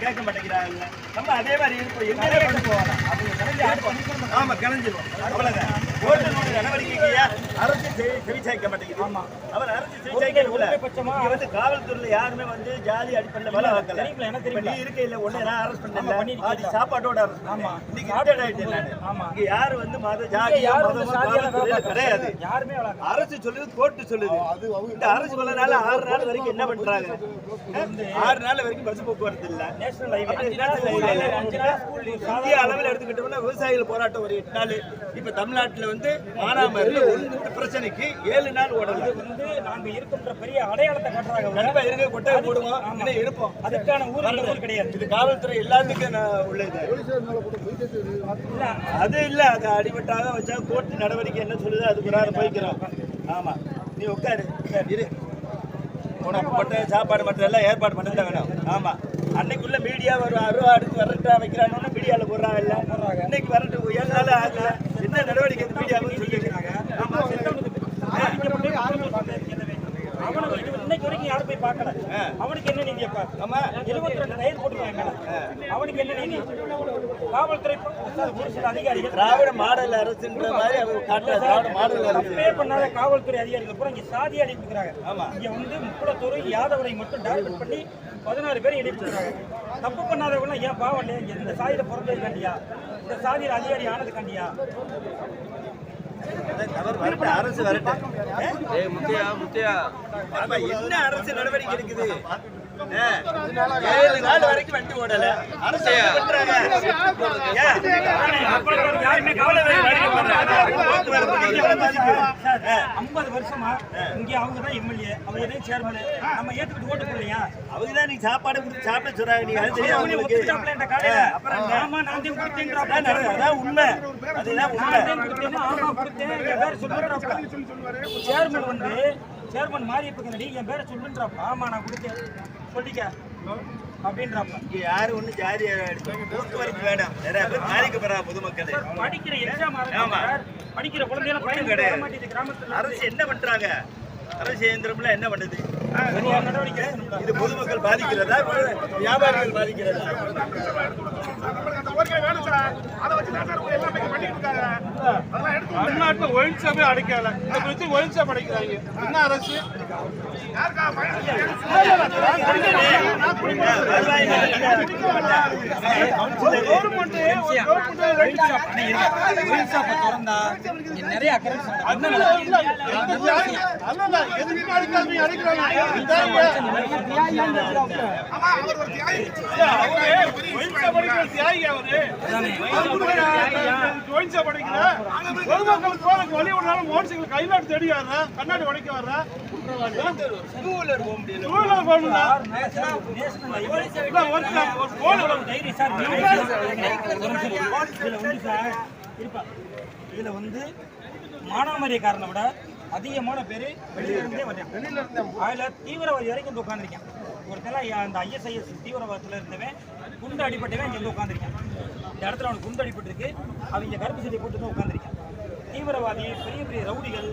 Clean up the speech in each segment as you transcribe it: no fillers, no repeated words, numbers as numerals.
கேட்க மாட்டேங்கிறாங்க. நம்ம அதே மாதிரி இருப்போம். ஆமா கலைஞ்சிருவோம். அவ்வளவுதான். ஓட்டு நோட்டு நடவடிக்கைக்கு அரசு செவிச்சாய்க்க மாட்டேங்குது. அவர் அரசு செவிச்சாய்க்க வந்து காவல்துறையில யாருமே வந்து ஜாதி அடிப்படையில் வேலை வைக்கல. நீ இருக்கையில ஒண்ணு அரசு பண்ணல, சாப்பாட்டோட இங்க யாரு வந்து மத ஜாதி கிடையாது. அரசு சொல்லுது, கோர்ட்டு சொல்லுது. இந்த அரசு வளனால 6 நாள் வரைக்கும் என்ன பண்றாங்க? 6 நாள் வரைக்கும் பஸ் போக்குவரத்து இல்ல. இந்திய அளவில் எடுத்துக்கிட்டோம்னா விவசாயிகள் போராட்டம் ஒரு 8 நாள். இப்ப தமிழ்நாட்டுல வந்து மானாமரில் ஒரு பிரச்சனைக்கு 7 நாள் ஓடல. வந்து நாங்க இருக்கின்ற பெரிய அடையாளத்தை காட்டுறாங்க. கண்டிப்பா இருக்க கொட்டை போடுவோம், இருப்போம். அதுக்கான ஊர் கிடையாது. இது காவல்துறை எல்லாத்துக்கும் உள்ளது. அது இல்ல, அது அடிபட்டாக வச்சா கோர்ட்டு நடவடிக்கை என்ன சொல்லுது அது பிரகாரம் போய்க்கிறோம். ஆமா, நீ உட்காரு இரு. உனக்கு கொட்டை சாப்பாடு மட்டும் எல்லாம் ஏற்பாடு பண்ணி தான் வேணும். ஆமா, அன்னைக்குள்ள மீடியா வரும். அருவா அடுத்து வரட்டா வைக்கிறான்னு மீடியாவில் போடுறாங்க. எல்லாம் இன்னைக்கு வரட்டு 7 நாள் ஆகல. என்ன நடவடிக்கை மீடியாவும் சொல்லிக்கிறாங்க. இன்னைக்கு வரைக்கும் யாரும் போய் பார்க்கல. அவனுக்கு என்ன நீதி? 22 ரயில் போட்டுருக்காங்க. அவனுக்கு என்ன நீதி? காவல்துறை ஒரு சில அதிகாரிகள் திராவிட மாடல் அரசுன்ற மாதிரி அவர் காட்டுற திராவிட மாடல் அரசு பண்ணாத காவல்துறை அதிகாரிகள் பூரா இங்க சாதி அனுப்பிக்கிறாங்க. இங்க வந்து முக்குளத்தூர் யாதவரை மட்டும் டார்கெட் பண்ணி 16 பேரை அனுப்பிக்கிறாங்க. தப்பு பண்ணாதவங்க ஏன் பாவம் இல்லையா? இந்த சாதியில பிறந்தது கண்டியா? இந்த சாதியில அதிகாரி ஆனது கண்டியா? அரசு வரட்டும். என்ன அரசு நடவடிக்கை இருக்குது? 7 நாள் வரைக்கும் வண்டி ஓடல. அரசு 50 வருஷமா இங்க அவங்க தான் எம்எல்ஏ, அவங்க தான் சேர்மன். நம்ம ஏத்துக்கிட்டு ஓட்டு போடலையா? அவங்க தான் நீங்க சாப்பாடு கொடுத்து சாப்பிட சொல்றாங்க. நீங்க அது தெரியாது உங்களுக்கு. அப்புறம் ஆமா நான் தான் கொடுத்தேன்றாப்ல. அதான் உண்மை. அதுதான் உண்மை. ஆமா கொடுத்தேன். என் பேர் சொல்லுறாப்ல. சேர்மன் வந்து சேர்மன் மாறி இப்படி என் பேரை சொல்லுன்றாப்ல. ஆமா நான் கொடுத்தேன் சொல்லிக்க அப்படின்றாப்ல. இங்க யாரு ஒண்ணு ஜாதி போக்குவரத்து வேண்டாம். நிறைய பேர் பாதிக்கப்படுறா பொதுமக்கள். படிக்கிற எக்ஸாம் படிக்கிற குழந்தைகளை பயன் கிடையாது. கிராமத்துல அரசு என்ன பண்றாங்க? அரசு இயந்திரம்ல என்ன பண்ணுது? சரியான நடவடிக்கை எடுக்கணும்டா. இது பொதுமக்கள் பாதிக்கிறதா வியாபாரிகள் பாதிக்கிறதா? தமிழ்நாட்டுல ஒயின் ஷாப்பே அடைக்கல. இந்த பிரச்சனை ஒயின் ஷாப் அடைக்கிறாங்க. என்ன அரசு? நிறைய கைநாட்டு தேடி வர்றேன், கண்ணாடி உடைக்க வர்றேன். இதுல வந்து மானாமரிய காரனை விட அதிகமான பேரு வெளியில இருந்தே வர்றேன். அதுல தீவிரவாதி வரைக்கும் வந்து உட்காந்துருக்கேன். ஒருத்தர் அந்த ISIS தீவிரவாதத்துல இருந்தவன் குண்டு அடிப்பட்டவன் இங்க வந்து உட்காந்துருக்கேன். இந்த இடத்துல அவனுக்கு குண்டு அடிப்பட்டு இருக்கு. அவங்க கருப்பு சட்டை போட்டு தான் உட்காந்துருக்கேன். தீவிரவாதி பெரிய பெரிய ரவுடிகள்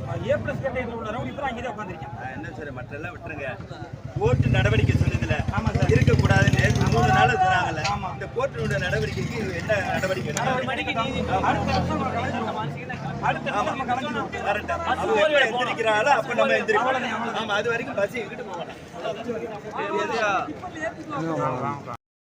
A+ கேட்டகரியில் உள்ள ரவுடி பூரா அங்கேயே உட்காந்துருக்கேன். என்ன சார் மற்றெல்லாம் விட்டுருங்க. கோர்ட்டு நடவடிக்கை சொன்னதுல ஆமா சார். இருக்கக்கூடாதுன்னு 3 நாள் சொன்னாங்கல்ல. இந்த கோர்ட்டினுடைய நடவடிக்கைக்கு என்ன நடவடிக்கை? அடுத்த வருஷம் நம்ம கலைஞ்சிருவோம். கரெக்டா. அவங்க எப்ப எந்திரிக்கிறாங்களோ அப்ப நம்ம எந்திரிப்போம். ஆமா, அது வரைக்கும் பஸ் எங்கிட்டு போகணும்.